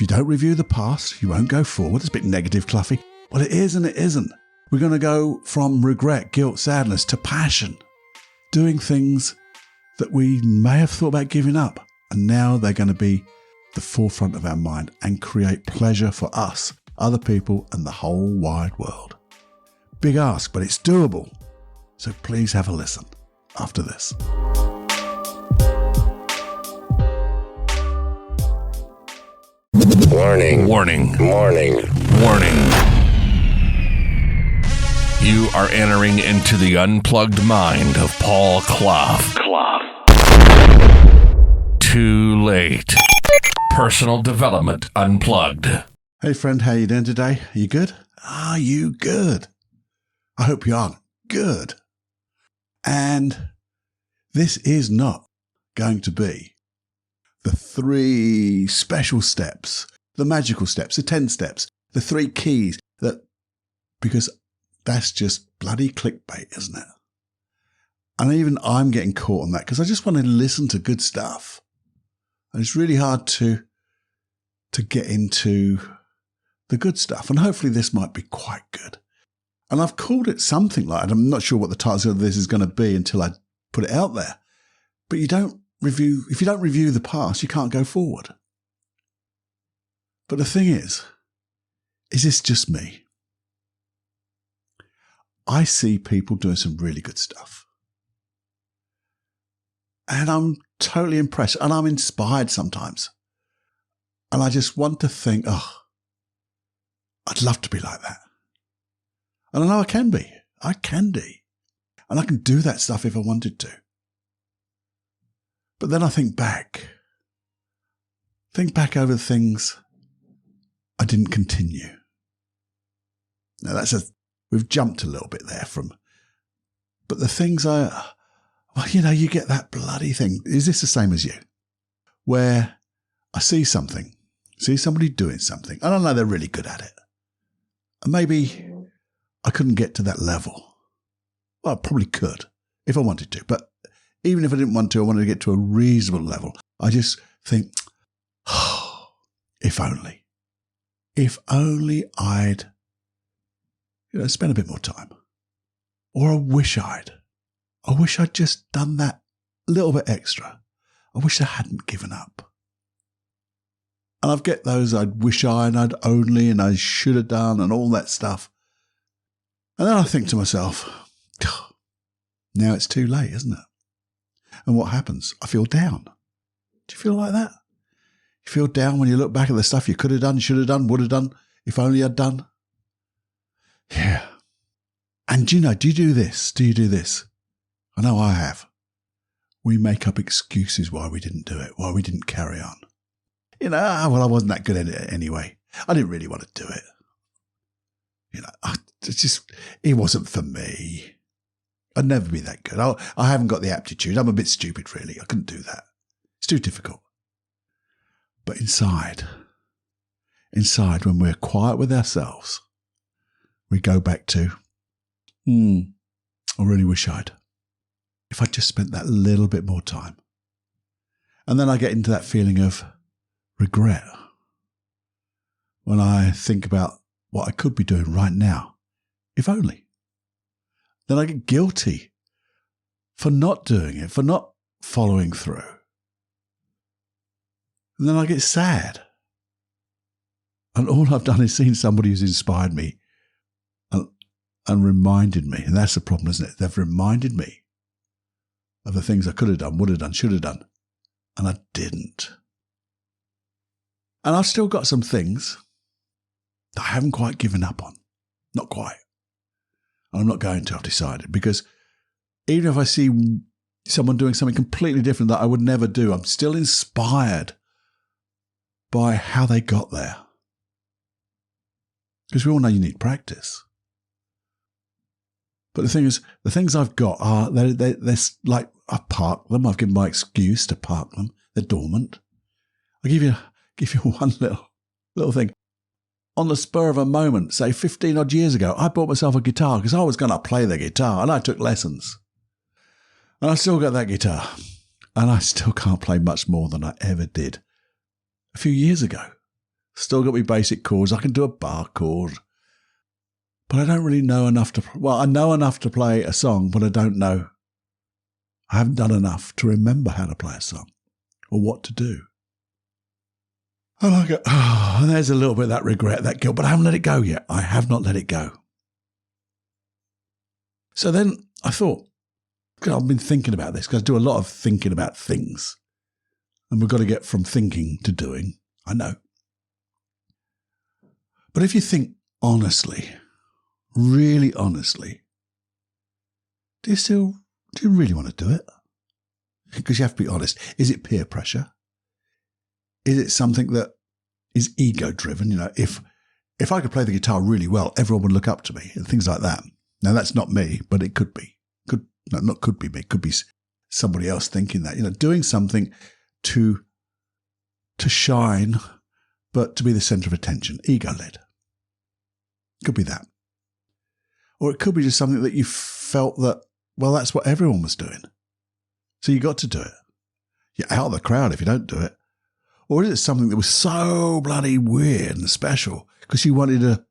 you don't review the past, you won't go forward. It's a bit negative, Cluffy. Well, it is and it isn't. We're going to go from regret, guilt, sadness to passion. Doing things that we may have thought about giving up. And now they're going to be the forefront of our mind and create pleasure for us, other people, and the whole wide world. Big ask, but it's doable. So please have a listen after this. Warning. Warning. Warning. Warning. You are entering into the unplugged mind of Paul Clough. Too late. Personal Development Unplugged. Hey friend, how you doing today? Are you good? Are you good? I hope you are good. And this is not going to be the 3 special steps, the magical steps, the 10 steps, the 3 keys because that's just bloody clickbait, isn't it? And even I'm getting caught on that because I just want to listen to good stuff. And it's really hard to get into the good stuff. And hopefully this might be quite good. And I've called it something like that. I'm not sure what the title of this is going to be until I put it out there. But if you don't review the past, you can't go forward. But the thing is this just me? I see people doing some really good stuff. And I'm totally impressed and I'm inspired sometimes. And I just want to think, I'd love to be like that. And I know I can be. I can be. And I can do that stuff if I wanted to. But then I think back over the things I didn't continue. Now we've jumped a little bit there but the things you get that bloody thing. Is this the same as you? Where I see somebody doing something, and I know they're really good at it. And maybe I couldn't get to that level. Well, I probably could if I wanted to, but even if I didn't want to, I wanted to get to a reasonable level. I just think, if only I'd, spend a bit more time. Or I wish I'd just done that little bit extra. I wish I hadn't given up. And I've get those I'd wish I'd only and I should have done and all that stuff. And then I think to myself, now it's too late, isn't it? And what happens? I feel down. Do you feel like that? You feel down when you look back at the stuff you could have done, should have done, would have done, if only I'd done? Yeah. And do you do this? Do you do this? I know I have. We make up excuses why we didn't do it, why we didn't carry on. I wasn't that good at it anyway. I didn't really want to do it. It wasn't for me. I'd never be that good. I haven't got the aptitude. I'm a bit stupid, really. I couldn't do that. It's too difficult. But inside, when we're quiet with ourselves, we go back to, I really wish if I'd just spent that little bit more time. And then I get into that feeling of regret when I think about what I could be doing right now, if only. Then I get guilty for not doing it, for not following through. And then I get sad. And all I've done is seen somebody who's inspired me and reminded me, and that's the problem, isn't it? They've reminded me of the things I could have done, would have done, should have done, and I didn't. And I've still got some things that I haven't quite given up on. Not quite. And I'm not going to, I've decided, because even if I see someone doing something completely different that I would never do, I'm still inspired by how they got there. Because we all know you need practice. But the thing is, the things I've got are, they're like, I've parked them. I've given my excuse to park them. They're dormant. I'll give you one little thing. On the spur of a moment, say 15 odd years ago, I bought myself a guitar because I was going to play the guitar, and I took lessons. And I still got that guitar. And I still can't play much more than I ever did a few years ago. Still got my basic chords. I can do a bar chord. But I don't really know enough to... Well, I know enough to play a song, but I don't know. I haven't done enough to remember how to play a song or what to do. And I go, and there's a little bit of that regret, that guilt, but I haven't let it go yet. I have not let it go. So then I thought, I've been thinking about this because I do a lot of thinking about things. And we've got to get from thinking to doing. I know. But if you think honestly, really honestly, do you really want to do it? Because you have to be honest. Is it peer pressure? Is it something that is ego-driven? You know, if I could play the guitar really well, everyone would look up to me and things like that. Now, that's not me, but it could be. Could be me. It could be somebody else thinking that. You know, doing something to shine, but to be the centre of attention, ego-led. Could be that. Or it could be just something that you felt that, well, that's what everyone was doing. So you got to do it. You're out of the crowd if you don't do it. Or is it something that was so bloody weird and special because you wanted to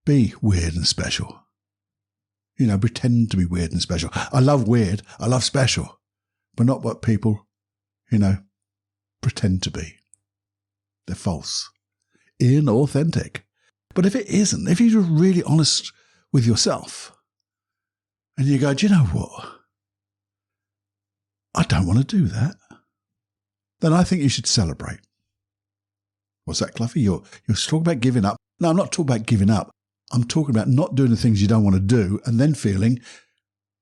be weird and special? You know, pretend to be weird and special. I love weird. I love special. But not what people, you know, pretend to be. They're false. Inauthentic. But if it isn't, if you're really honest with yourself and you go, do you know what? I don't want to do that. Then I think you should celebrate. What's that, Cluffy? You're talking about giving up. No, I'm not talking about giving up. I'm talking about not doing the things you don't want to do and then feeling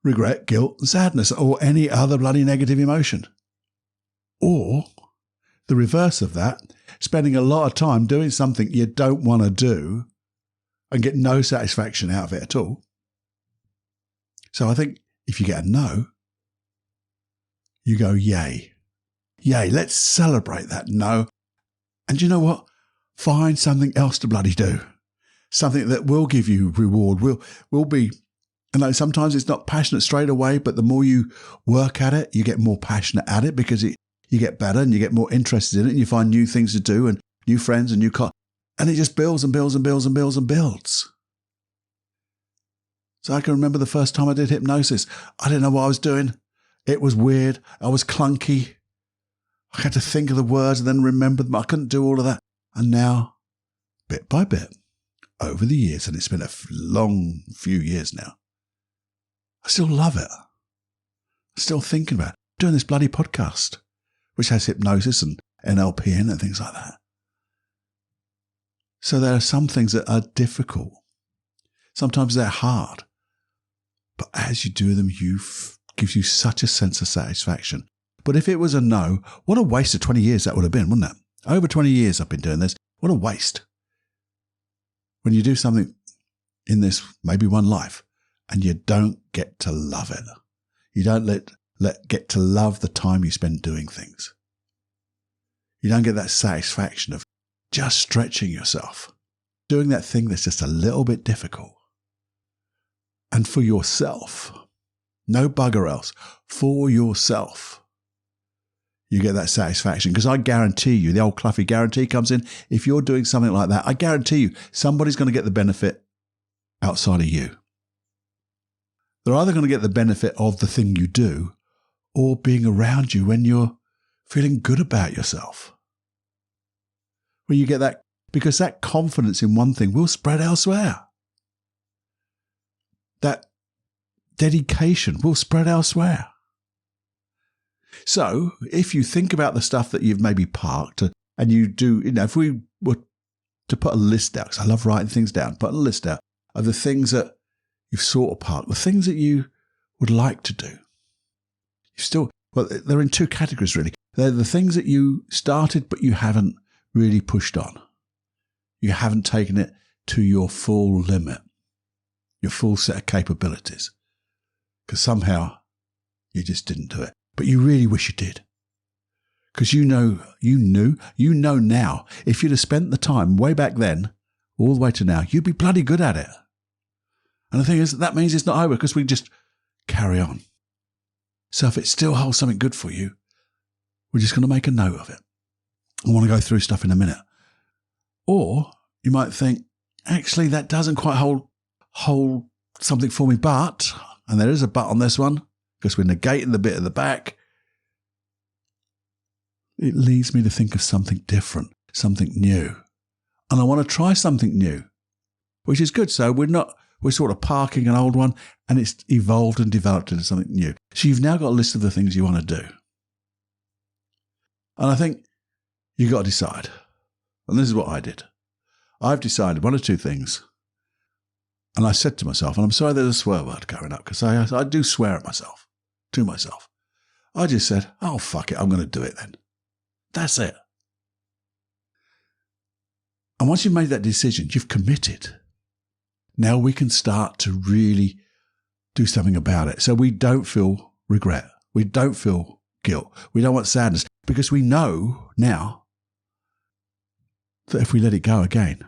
regret, guilt, and sadness or any other bloody negative emotion. Or the reverse of that, spending a lot of time doing something you don't want to do and get no satisfaction out of it at all. So I think if you get a no, you go, yay. Yay, let's celebrate that no. And you know what? Find something else to bloody do. Something that will give you reward, will be, you know, sometimes it's not passionate straight away, but the more you work at it, you get more passionate at it because you get better and you get more interested in it and you find new things to do and new friends and new and it just builds and builds and builds and builds and builds. So I can remember the first time I did hypnosis. I didn't know what I was doing. It was weird. I was clunky. I had to think of the words and then remember them. I couldn't do all of that. And now, bit by bit, over the years, and it's been a long few years now, I still love it. I'm still thinking about it. Doing this bloody podcast, which has hypnosis and NLP in and things like that. So there are some things that are difficult. Sometimes they're hard. But as you do them, gives you such a sense of satisfaction. But if it was a no, what a waste of 20 years that would have been, wouldn't it? Over 20 years I've been doing this. What a waste. When you do something in this, maybe one life, and you don't get to love it. You don't get to love the time you spend doing things. You don't get that satisfaction of just stretching yourself, doing that thing that's just a little bit difficult. And for yourself, no bugger else, for yourself, you get that satisfaction. Because I guarantee you, the old Cluffy guarantee comes in. If you're doing something like that, I guarantee you, somebody's going to get the benefit outside of you. They're either going to get the benefit of the thing you do or being around you when you're feeling good about yourself. When you get that, because that confidence in one thing will spread elsewhere. That dedication will spread elsewhere. So if you think about the stuff that you've maybe parked and you do, you know, if we were to put a list out, because I love writing things down, put a list out of the things that you've sort of parked, the things that you would like to do. Well, they're in two categories really. They're the things that you started but you haven't really pushed on. You haven't taken it to your full limit, your full set of capabilities, because somehow you just didn't do it. But you really wish you did. Because you know now, if you'd have spent the time way back then, all the way to now, you'd be bloody good at it. And the thing is, that means it's not over because we just carry on. So if it still holds something good for you, we're just going to make a note of it. I want to go through stuff in a minute. Or you might think, actually, that doesn't quite hold something for me, but, and there is a but on this one, because we're negating the bit at the back, it leads me to think of something different, something new. And I want to try something new, which is good. So we're sort of parking an old one and it's evolved and developed into something new. So you've now got a list of the things you want to do. And I think you've got to decide. And this is what I did. I've decided one or two things. And I said to myself, and I'm sorry there's a swear word going up because I do swear at myself, to myself. I just said, oh, fuck it, I'm going to do it then. That's it. And once you've made that decision, you've committed. Now we can start to really do something about it. So we don't feel regret. We don't feel guilt. We don't want sadness because we know now that if we let it go again,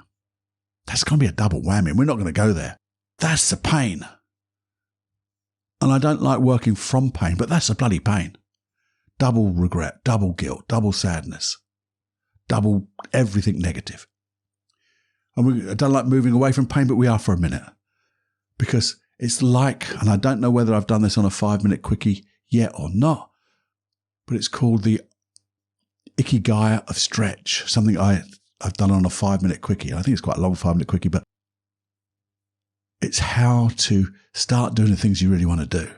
that's going to be a double whammy. We're not going to go there. That's the pain. And I don't like working from pain, but that's a bloody pain. Double regret, double guilt, double sadness, double everything negative. And I don't like moving away from pain, but we are for a minute. Because it's like, and I don't know whether I've done this on a 5-minute quickie yet or not, but it's called the Ikigai of stretch, something I've done on a 5-minute quickie. I think it's quite a long 5-minute quickie, but it's how to start doing the things you really want to do.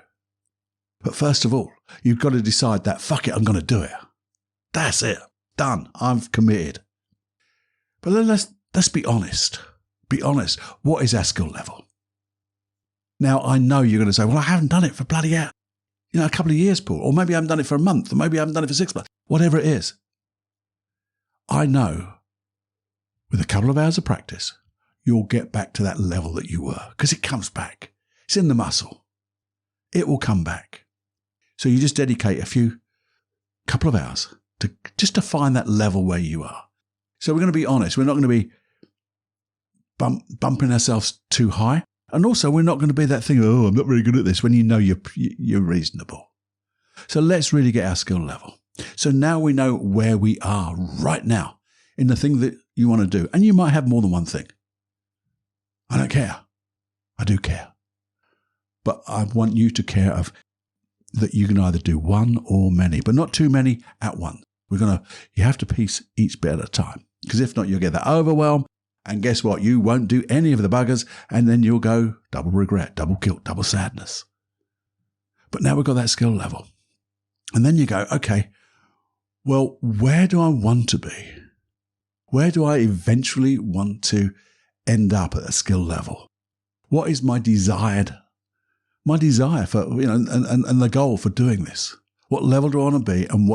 But first of all, you've got to decide that, fuck it, I'm going to do it. That's it. Done. I've committed. But let's be honest. Be honest. What is our skill level? Now, I know you're going to say, well, I haven't done it for bloody a couple of years, Paul. Or maybe I haven't done it for a month. Or maybe I haven't done it for 6 months. Whatever it is. I know with a couple of hours of practice, you'll get back to that level that you were. Because it comes back. It's in the muscle. It will come back. So you just dedicate couple of hours to find that level where you are. So we're going to be honest. We're not going to be bumping ourselves too high. And also we're not going to be that thing, oh, I'm not very good at this, when you know you're reasonable. So let's really get our skill level. So now we know where we are right now in the thing that you want to do. And you might have more than one thing. I don't care. I do care. But I want you to care of that you can either do one or many, but not too many at once. You have to piece each bit at a time. Because if not, you'll get that overwhelm. And guess what? You won't do any of the buggers. And then you'll go double regret, double guilt, double sadness. But now we've got that skill level. And then you go, okay, well, where do I want to be? Where do I eventually want to end up at a skill level? What is my desire for, and the goal for doing this? What level do I want to be? And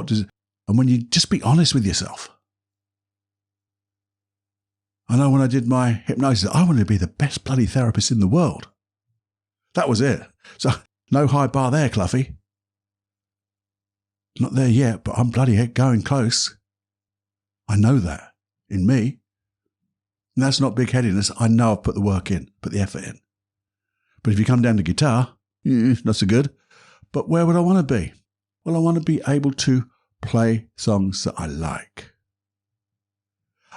when you just be honest with yourself. I know when I did my hypnosis, I wanted to be the best bloody therapist in the world. That was it. So no high bar there, Cluffy. Not there yet, but I'm bloody going close. I know that in me. And that's not big-headedness. I know I've put the work in, put the effort in. But if you come down to guitar, not so good. But where would I want to be? Well, I want to be able to play songs that I like.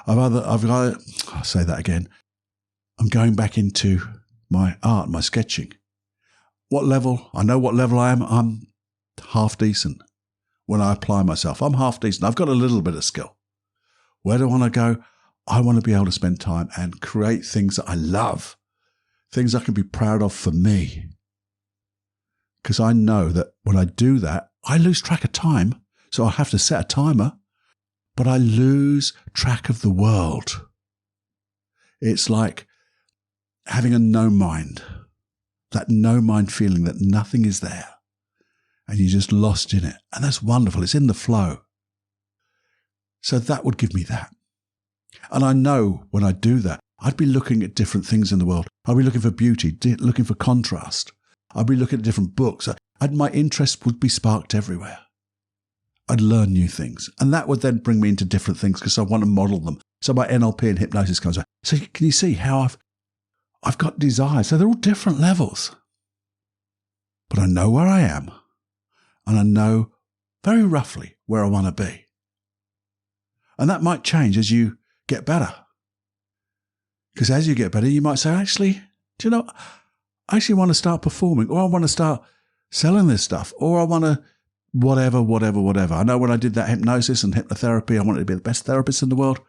I'll say that again. I'm going back into my art, my sketching. What level? I know what level I am. I'm half decent. When I apply myself, I'm half decent. I've got a little bit of skill. Where do I want to go? I want to be able to spend time and create things that I love. Things I can be proud of for me. Because I know that when I do that, I lose track of time. So I have to set a timer. But I lose track of the world. It's like having a no mind. That no mind feeling that nothing is there. And you're just lost in it. And that's wonderful. It's in the flow. So that would give me that. And I know when I do that, I'd be looking at different things in the world. I'd be looking for beauty, looking for contrast. I'd be looking at different books. My interest would be sparked everywhere. I'd learn new things. And that would then bring me into different things because I want to model them. So my NLP and hypnosis comes out. So can you see how I've got desires? So they're all different levels. But I know where I am. And I know very roughly where I want to be. And that might change as you get better. Because as you get better, you might say, actually, do you know, I actually want to start performing, or I want to start selling this stuff, or I want to whatever. I know when I did that hypnosis and hypnotherapy, I wanted to be the best therapist in the world.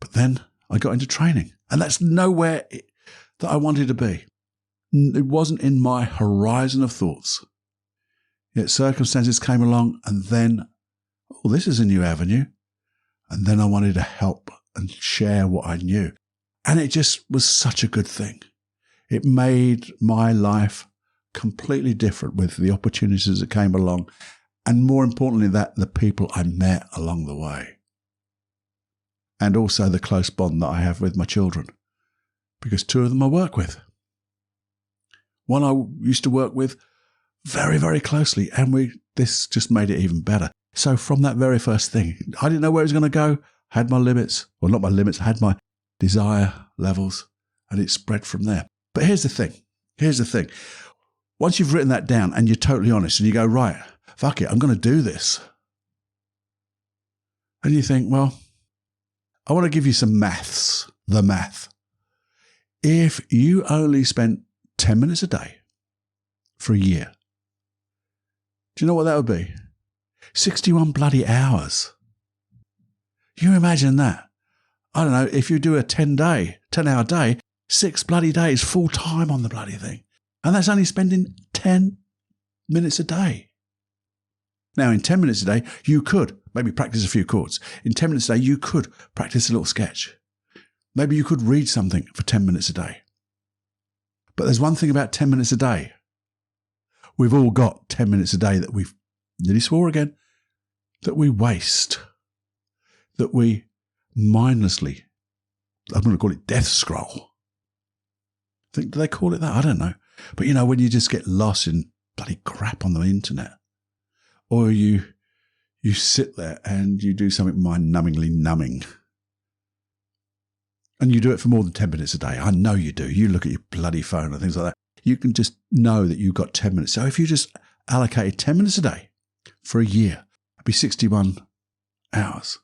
But then I got into training, and that's nowhere that I wanted to be. It wasn't in my horizon of thoughts. Yet circumstances came along, and then, oh, this is a new avenue. And then I wanted to help and share what I knew. And it just was such a good thing. It made my life completely different with the opportunities that came along, and more importantly, the people I met along the way. And also the close bond that I have with my children, because 2 of them I work with. One I used to work with very, very closely, and this just made it even better. So from that very first thing, I didn't know where it was going to go. I had my limits, well, not my limits, I had my desire levels, and it spread from there. But here's the thing. Once you've written that down and you're totally honest and you go, right, fuck it, I'm going to do this. And you think, well, I want to give you some maths, the math. If you only spent 10 minutes a day for a year, do you know what that would be? 61 bloody hours. You imagine that? I don't know, if you do a 10-hour day, 6 bloody days full time on the bloody thing. And that's only spending 10 minutes a day. Now, in 10 minutes a day, you could maybe practice a few chords. In 10 minutes a day, you could practice a little sketch. Maybe you could read something for 10 minutes a day. But there's one thing about 10 minutes a day. We've all got 10 minutes a day that we've nearly swore again, that we waste, that we mindlessly, I'm going to call it death scroll. Do they call it that? I don't know. But when you just get lost in bloody crap on the internet, or you sit there and you do something mind-numbingly numbing, and you do it for more than 10 minutes a day. I know you do. You look at your bloody phone and things like that. You can just know that you've got 10 minutes. So if you just allocated 10 minutes a day for a year, it'd be 61 hours.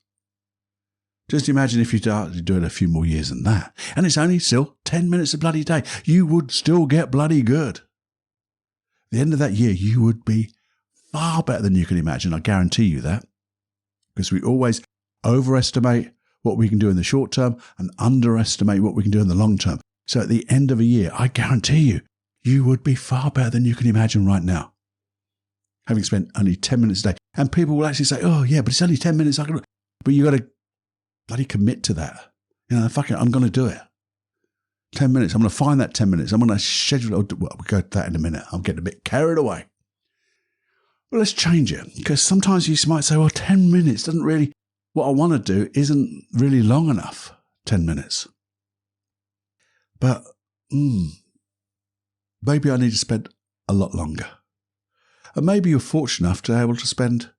Just imagine if you started to do it a few more years than that. And it's only still 10 minutes a bloody day. You would still get bloody good. At the end of that year, you would be far better than you can imagine. I guarantee you that. Because we always overestimate what we can do in the short term and underestimate what we can do in the long term. So at the end of a year, I guarantee you, you would be far better than you can imagine right now, having spent only 10 minutes a day. And people will actually say, oh yeah, but it's only 10 minutes. But you got to bloody commit to that. Fuck it, I'm going to do it. 10 minutes. I'm going to find that 10 minutes. I'm going to schedule it. Well, we'll go to that in a minute. I'm getting a bit carried away. But let's change it, because sometimes you might say, well, 10 minutes doesn't really, what I want to do isn't really long enough, 10 minutes. But maybe I need to spend a lot longer. And maybe you're fortunate enough to be able to spend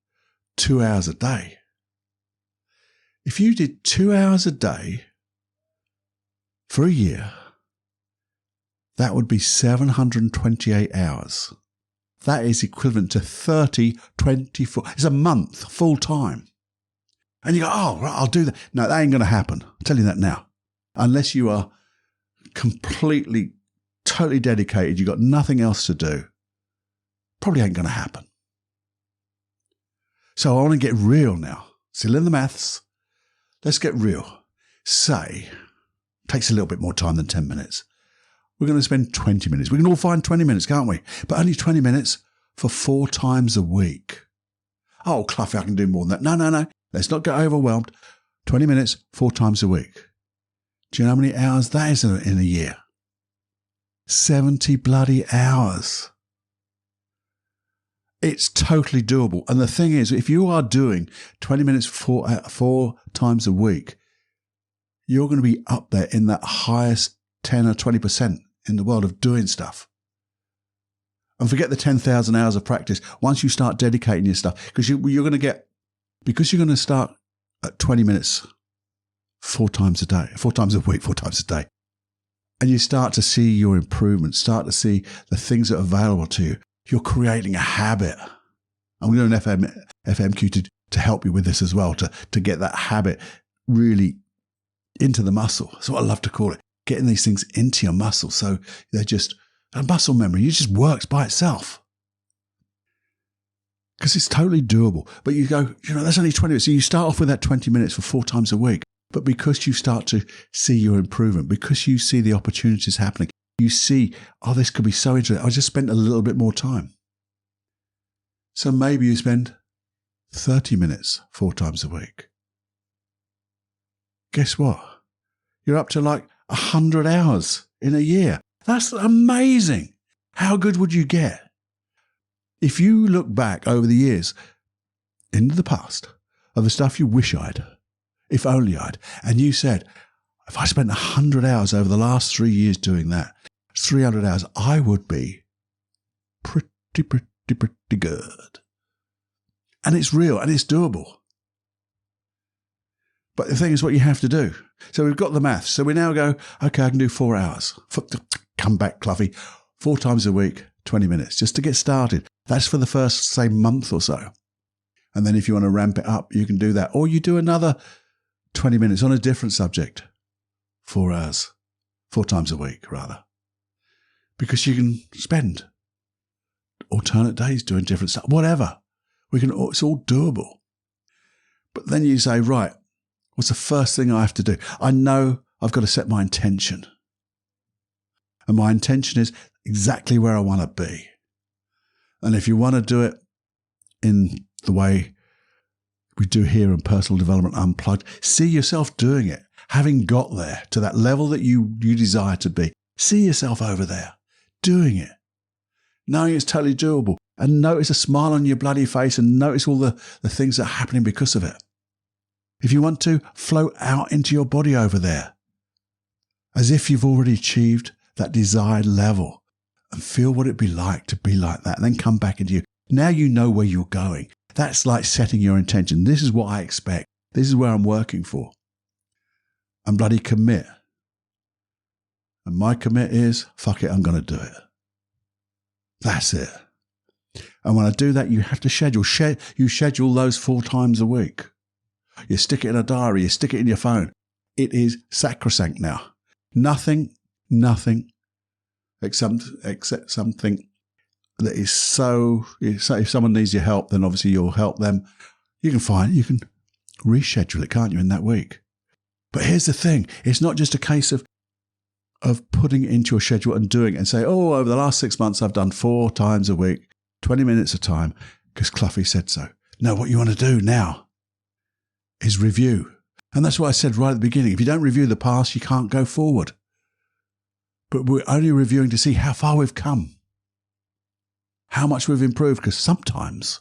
2 hours a day. If you did 2 hours a day for a year, that would be 728 hours. That is equivalent to 24. It's a month full time. And you go, oh, right, I'll do that. No, that ain't going to happen. I'm telling you that now. Unless you are completely, totally dedicated, you've got nothing else to do, probably ain't going to happen. So I want to get real now. Still in the maths. Let's get real. Say, takes a little bit more time than 10 minutes. We're going to spend 20 minutes. We can all find 20 minutes, can't we? But only 20 minutes for 4 times a week. Oh, Cluffy, I can do more than that. No. Let's not get overwhelmed. 20 minutes, 4 times a week. Do you know how many hours that is in a year? 70 bloody hours. It's totally doable. And the thing is, if you are doing 20 minutes 4 times a week, you're going to be up there in that highest 10 or 20% in the world of doing stuff. And forget the 10,000 hours of practice. Once you start dedicating your stuff, because you're going to start at 20 minutes 4 times a day, 4 times a week, 4 times a day. And you start to see your improvements, start to see the things that are available to you. You're creating a habit. I'm going to do an FMQ to help you with this as well, to get that habit really into the muscle. That's what I love to call it. Getting these things into your muscle. So they're just a muscle memory. It just works by itself. Because it's totally doable. But you go, that's only 20 minutes. So you start off with that 20 minutes for 4 times a week. But because you start to see your improvement, because you see the opportunities happening, you see, this could be so interesting. I just spent a little bit more time. So maybe you spend 30 minutes 4 times a week. Guess what? You're up to like 100 hours in a year. That's amazing. How good would you get? If you look back over the years, into the past, of the stuff you wish I'd, if only I'd, and you said, if I spent 100 hours over the last 3 years doing that, 300 hours, I would be pretty good. And it's real and it's doable. But the thing is what you have to do. So we've got the maths. So we now go, okay, I can do 4 hours. Come back, Cluffy. 4 times a week, 20 minutes, just to get started. That's for the first, say, month or so. And then if you want to ramp it up, you can do that. Or you do another 20 minutes on a different subject. 4 hours. 4 times a week, rather. Because you can spend alternate days doing different stuff. Whatever. It's all doable. But then you say, right, what's the first thing I have to do? I know I've got to set my intention. And my intention is exactly where I want to be. And if you want to do it in the way we do here in Personal Development Unplugged, see yourself doing it, having got there to that level that you desire to be. See yourself over there, doing it, knowing it's totally doable, and notice a smile on your bloody face and notice all the things that are happening because of it. If you want to, float out into your body over there, as if you've already achieved that desired level, and feel what it'd be like to be like that, and then come back into you. Now you know where you're going. That's like setting your intention. This is what I expect. This is where I'm working for. And bloody commit. And my commit is, fuck it, I'm going to do it. That's it. And when I do that, you have to schedule. You schedule those 4 times a week. You stick it in a diary. You stick it in your phone. It is sacrosanct now. Nothing except something that is so, if someone needs your help, then obviously you'll help them. You can reschedule it, can't you, in that week? But here's the thing. It's not just a case of putting it into your schedule and doing it and say, over the last 6 months, I've done 4 times a week, 20 minutes a time, because Cluffy said so. No, what you want to do now is review. And that's what I said right at the beginning. If you don't review the past, you can't go forward. But we're only reviewing to see how far we've come, how much we've improved. Because sometimes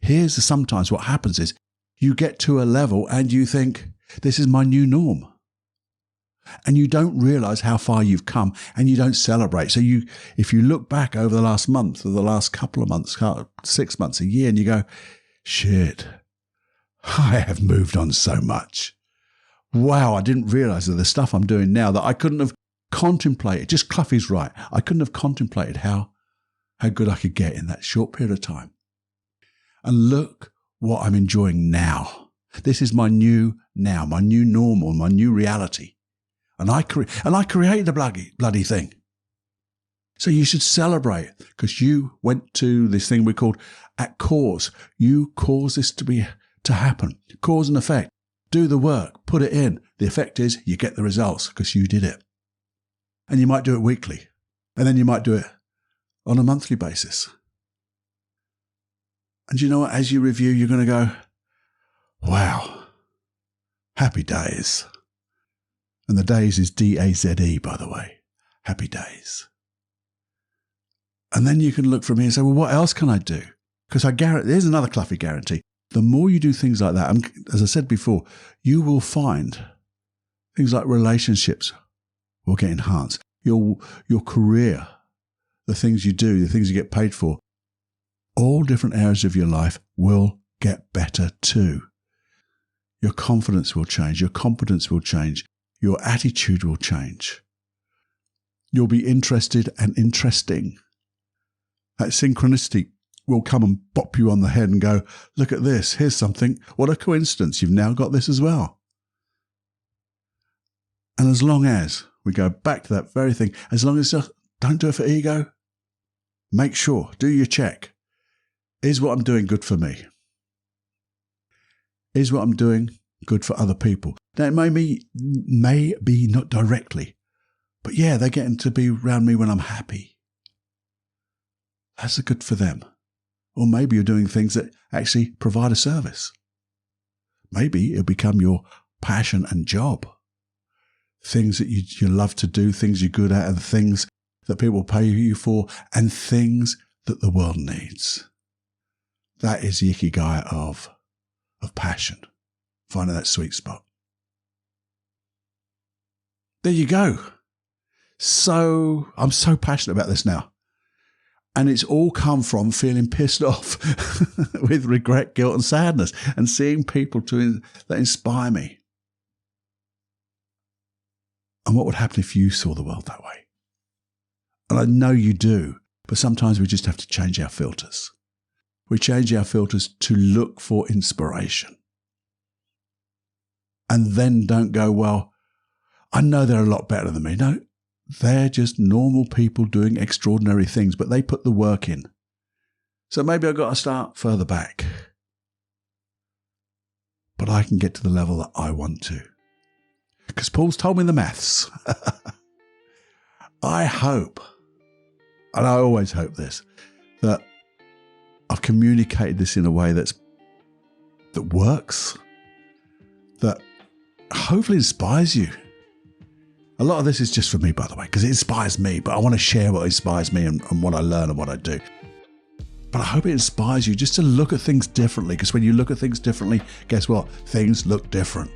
what happens is you get to a level and you think, this is my new norm. And you don't realize how far you've come and you don't celebrate. So if you look back over the last month or the last couple of months, 6 months, a year, and you go, shit, I have moved on so much. Wow, I didn't realize that the stuff I'm doing now that I couldn't have contemplated. Just Cluffy's right. I couldn't have contemplated how good I could get in that short period of time. And look what I'm enjoying now. This is my new now, my new normal, my new reality. And I created the bloody thing. So you should celebrate because you went to this thing we called at cause. You caused this to happen. Cause and effect. Do the work. Put it in. The effect is you get the results because you did it. And you might do it weekly. And then you might do it on a monthly basis. And you know what? As you review, you're going to go, wow, happy days. And the days is D-A-Z-E, by the way. Happy days. And then you can look from here and say, well, what else can I do? Because there's another Cluffy guarantee. The more you do things like that, and as I said before, you will find things like relationships will get enhanced. Your career, the things you do, the things you get paid for, all different areas of your life will get better too. Your confidence will change. Your competence will change. Your attitude will change. You'll be interested and interesting. That synchronicity will come and bop you on the head and go, look at this, here's something. What a coincidence, you've now got this as well. And as long as we go back to that very thing, as long as don't do it for ego, make sure, do your check. Is what I'm doing good for me? Is what I'm doing good for other people? Now, it may be not directly, but yeah, they're getting to be around me when I'm happy. That's good for them. Or maybe you're doing things that actually provide a service. Maybe it'll become your passion and job. Things that you love to do, things you're good at, and things that people pay you for, and things that the world needs. That is the ikigai of passion. Finding that sweet spot. There you go. So I'm so passionate about this now. And it's all come from feeling pissed off with regret, guilt, and sadness, and seeing people that inspire me. And what would happen if you saw the world that way? And I know you do, but sometimes we just have to change our filters. We change our filters to look for inspiration. And then don't go, well, I know they're a lot better than me. No, they're just normal people doing extraordinary things, but they put the work in. So maybe I've got to start further back. But I can get to the level that I want to. Because Paul's told me the maths. I hope, and I always hope this, that I've communicated this in a way that works, that hopefully inspires you. A lot of this is just for me, by the way, because it inspires me, but I want to share what inspires me and what I learn and what I do. But I hope it inspires you just to look at things differently, because when you look at things differently, guess what? Things look different.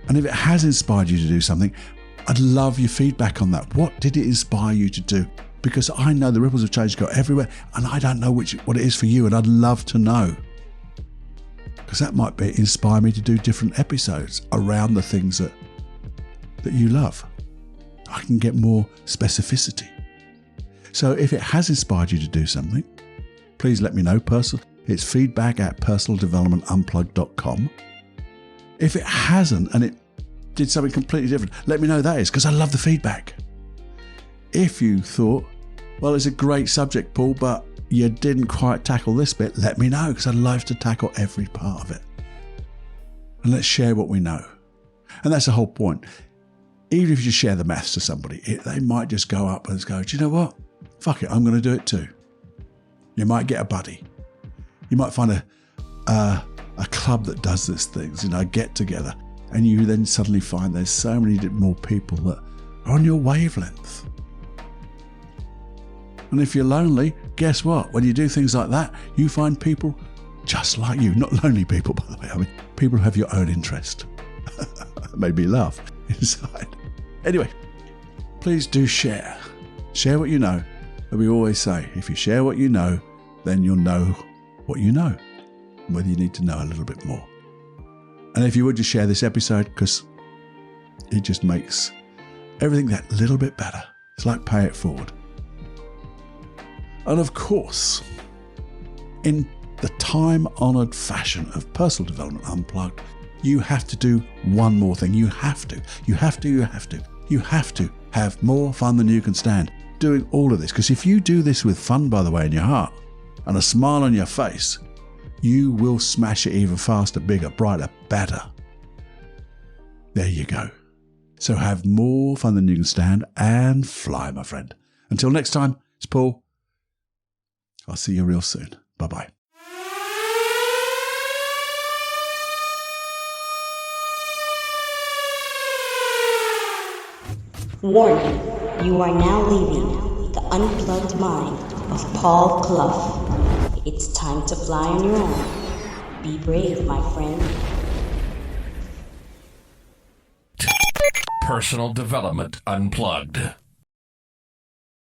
And if it has inspired you to do something, I'd love your feedback on that. What did it inspire you to do? Because I know the ripples of change go everywhere, and I don't know what it is for you, and I'd love to know. Because that might inspire me to do different episodes around the things that you love. I can get more specificity. So if it has inspired you to do something, please let me know. It's feedback@personaldevelopmentunplugged.com. If it hasn't and it did something completely different, let me know that is, because I love the feedback. If you thought, well, it's a great subject, Paul, but you didn't quite tackle this bit, let me know, because I'd love to tackle every part of it. And let's share what we know. And that's the whole point. Even if you share the maths to somebody, they might just go up and go, do you know what? Fuck it, I'm going to do it too. You might get a buddy. You might find a club that does these things, get together. And you then suddenly find there's so many more people that are on your wavelength. And if you're lonely, guess what? When you do things like that, you find people just like you. Not lonely people, by the way. I mean, people who have your own interest. It made me laugh inside. Anyway, please do share. Share what you know. And we always say, if you share what you know, then you'll know what you know, and whether you need to know a little bit more. And if you would just share this episode, because it just makes everything that little bit better. It's like pay it forward. And of course, in the time-honoured fashion of Personal Development Unplugged, you have to do one more thing. You have to have more fun than you can stand doing all of this. Because if you do this with fun, by the way, in your heart and a smile on your face, you will smash it even faster, bigger, brighter, better. There you go. So have more fun than you can stand and fly, my friend. Until next time, it's Paul. I'll see you real soon. Bye-bye. Warning, you are now leaving the unplugged mind of Paul Clough. It's time to fly on your own. Be brave, my friend. Personal Development Unplugged.